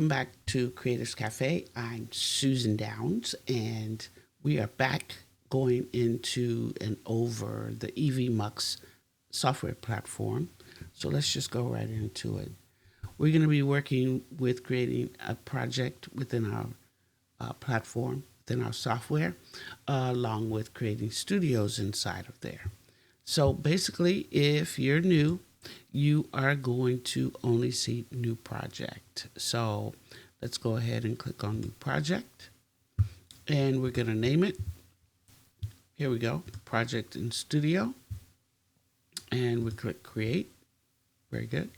Welcome back to Creators Cafe. I'm Susan Downs, and we are back going into and over the EVmux software platform. So let's just go right into it. We're going to be working with creating a project within our platform, within our software, along with creating studios inside of there. So basically, if you're new, you are going to only see new project. So let's go ahead and click on new project, and we're going to name it. Here we go, project in studio, and we click create. Very good.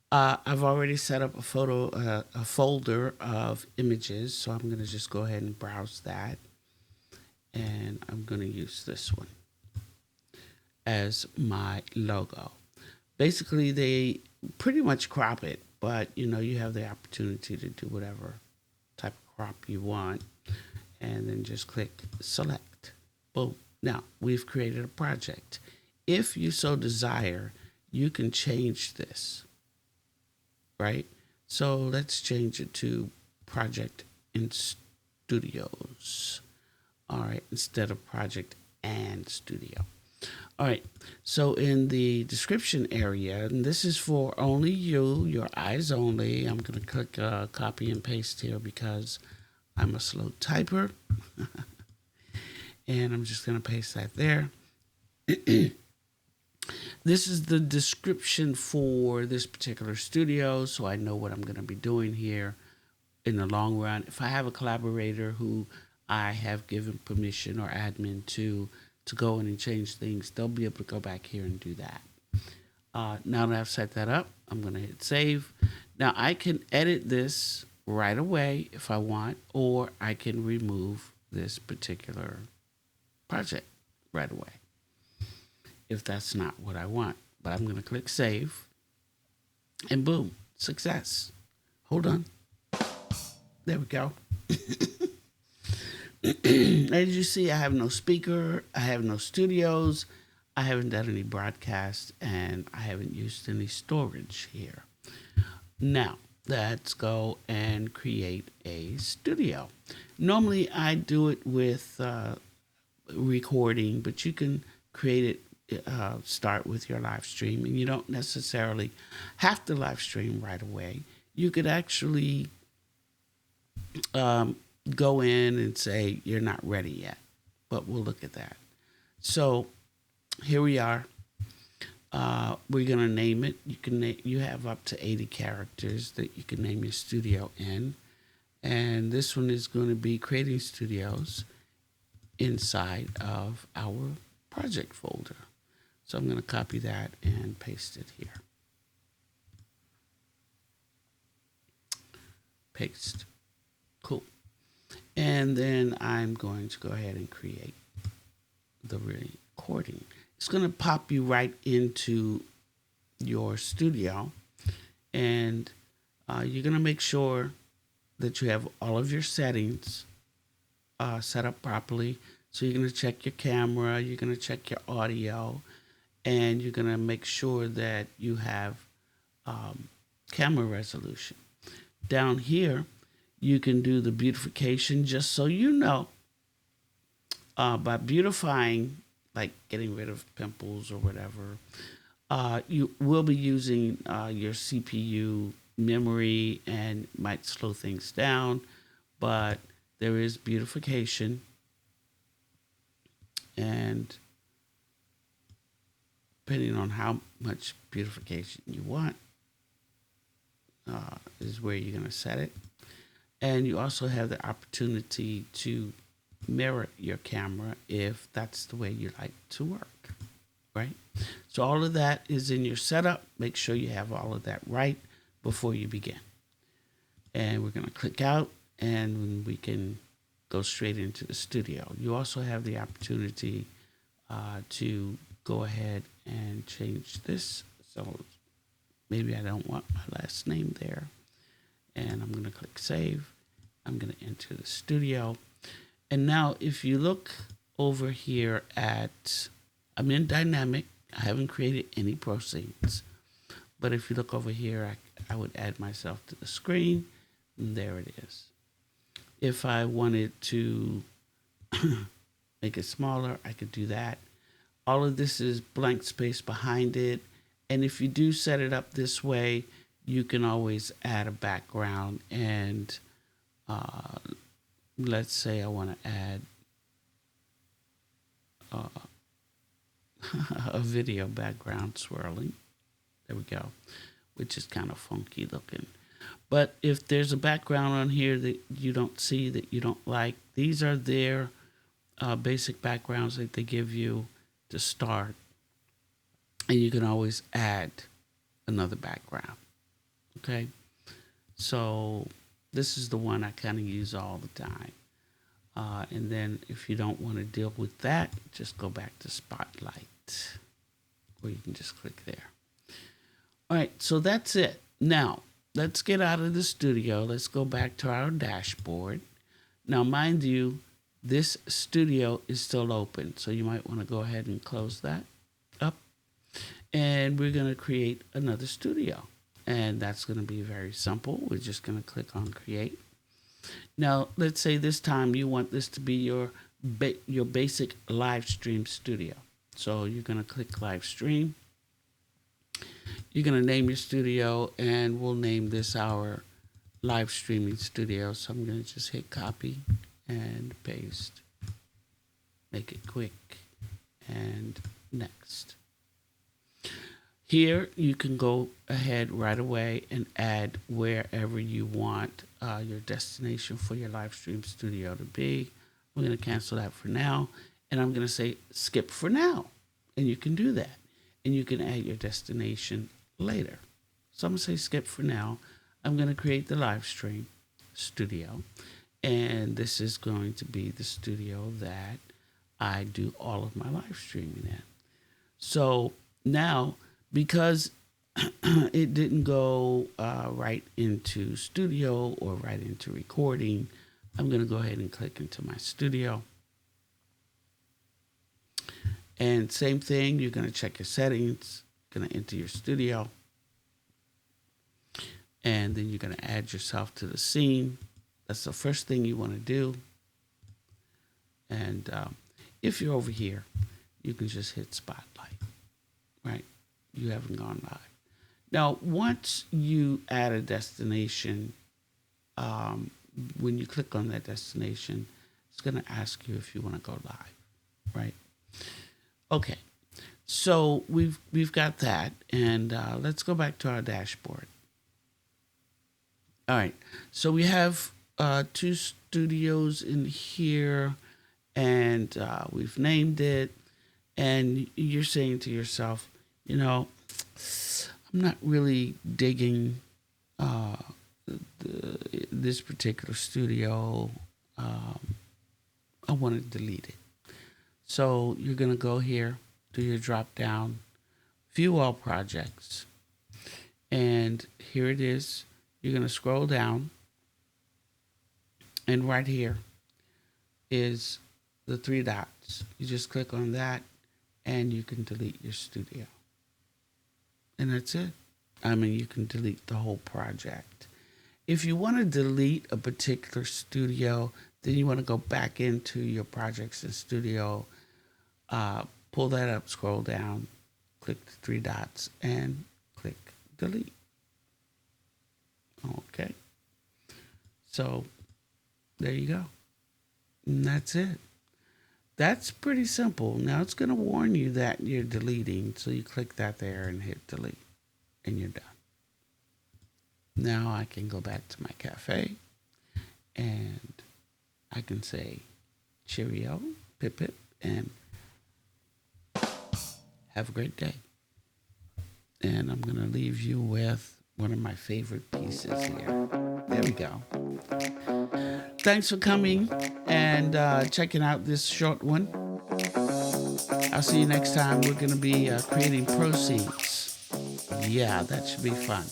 I've already set up a folder of images, so I'm going to just go ahead and browse that, and I'm going to use this one as my logo. Basically, they pretty much crop it, but you have the opportunity to do whatever type of crop you want, and then just click select. Boom. Now we've created a project. If you so desire, you can change this, right? So let's change it to project in studios. All right, instead of project and studio. All right, so in the description area, and this is for only you, your eyes only. I'm going to click copy and paste here because I'm a slow typer. And I'm just going to paste that there. This is the description for this particular studio, so I know what I'm going to be doing here in the long run. If I have a collaborator who I have given permission or admin to go in and change things, they'll be able to go back here and do that. Now that I've set that up, I'm going to hit save. Now I can edit this right away if I want, or I can remove this particular project right away if that's not what I want. But I'm going to click save, and boom, success. Hold on. There we go. As you see, I have no speaker, I have no studios, I haven't done any broadcasts, and I haven't used any storage here. Now, let's go and create a studio. Normally, I do it with recording, but you can create it, start with your live stream, and you don't necessarily have to live stream right away. You could actually go in and say you're not ready yet, but we'll look at that. So here we are. We're gonna name it. You have up to 80 characters that you can name your studio in, and this one is going to be creating studios inside of our project folder. So I'm going to copy that and paste it here. Paste. Cool. And then I'm going to go ahead and create the recording. It's going to pop you right into your studio, and you're going to make sure that you have all of your settings set up properly. So you're going to check your camera, you're going to check your audio, and you're going to make sure that you have camera resolution. Down here, you can do the beautification, just so you know. By beautifying, like getting rid of pimples or whatever, you will be using your CPU memory and might slow things down, but there is beautification, and depending on how much beautification you want is where you're going to set it. And you also have the opportunity to mirror your camera if that's the way you like to work, right? So all of that is in your setup. Make sure you have all of that right before you begin. And we're going to click out, and we can go straight into the studio. You also have the opportunity to go ahead and change this. So maybe I don't want my last name there. And I'm going to click save. I'm going to enter the studio. And now if you look over here at, I'm in dynamic. I haven't created any proceeds. But if you look over here, I would add myself to the screen. And there it is. If I wanted to make it smaller, I could do that. All of this is blank space behind it. And if you do set it up this way, you can always add a background. And let's say I want to add a video background swirling. There we go, which is kind of funky looking. But if there's a background on here that you don't see, that you don't like, these are their basic backgrounds that they give you to start. And you can always add another background. Okay? So this is the one I kind of use all the time. And then if you don't want to deal with that, just go back to Spotlight. Or you can just click there. All right, so that's it. Now, let's get out of the studio. Let's go back to our dashboard. Now, mind you, this studio is still open, so you might want to go ahead and close that up. And we're going to create another studio. And that's going to be very simple. We're just going to click on Create. Now, let's say this time you want this to be your basic live stream studio. So you're going to click Live Stream. You're going to name your studio, and we'll name this our live streaming studio. So I'm going to just hit copy and paste. Make it quick. And next. Here you can go ahead right away and add wherever you want your destination for your live stream studio to be. We're going to cancel that for now. And I'm going to say skip for now. And you can do that. And you can add your destination later. So I'm going to say skip for now. I'm going to create the live stream studio. And this is going to be the studio that I do all of my live streaming in. So now, because it didn't go right into studio or right into recording, I'm going to go ahead and click into my studio. And same thing, you're going to check your settings, going to enter your studio. And then you're going to add yourself to the scene. That's the first thing you want to do. And if you're over here, you can just hit Spotlight, right? You haven't gone live. Now, once you add a destination, when you click on that destination, it's going to ask you if you want to go live, right? Okay, so we've got that, and let's go back to our dashboard. All right, so we have two studios in here, and we've named it, and you're saying to yourself, you know, I'm not really digging this particular studio. I want to delete it. So you're going to go here, do your drop down, view all projects. And here it is. You're going to scroll down. And right here is the three dots. You just click on that and you can delete your studio. And that's it. I mean, you can delete the whole project. If you want to delete a particular studio, then you want to go back into your projects in studio, pull that up, scroll down, click the three dots, and click delete. Okay. So there you go. And that's it. That's pretty simple. Now it's going to warn you that you're deleting. So you click that there and hit delete. And you're done. Now I can go back to my cafe. And I can say cheerio, pip pip, and have a great day. And I'm going to leave you with one of my favorite pieces here. There we go. Thanks for coming and checking out this short one. I'll see you next time. We're going to be creating proceeds. Yeah, that should be fun.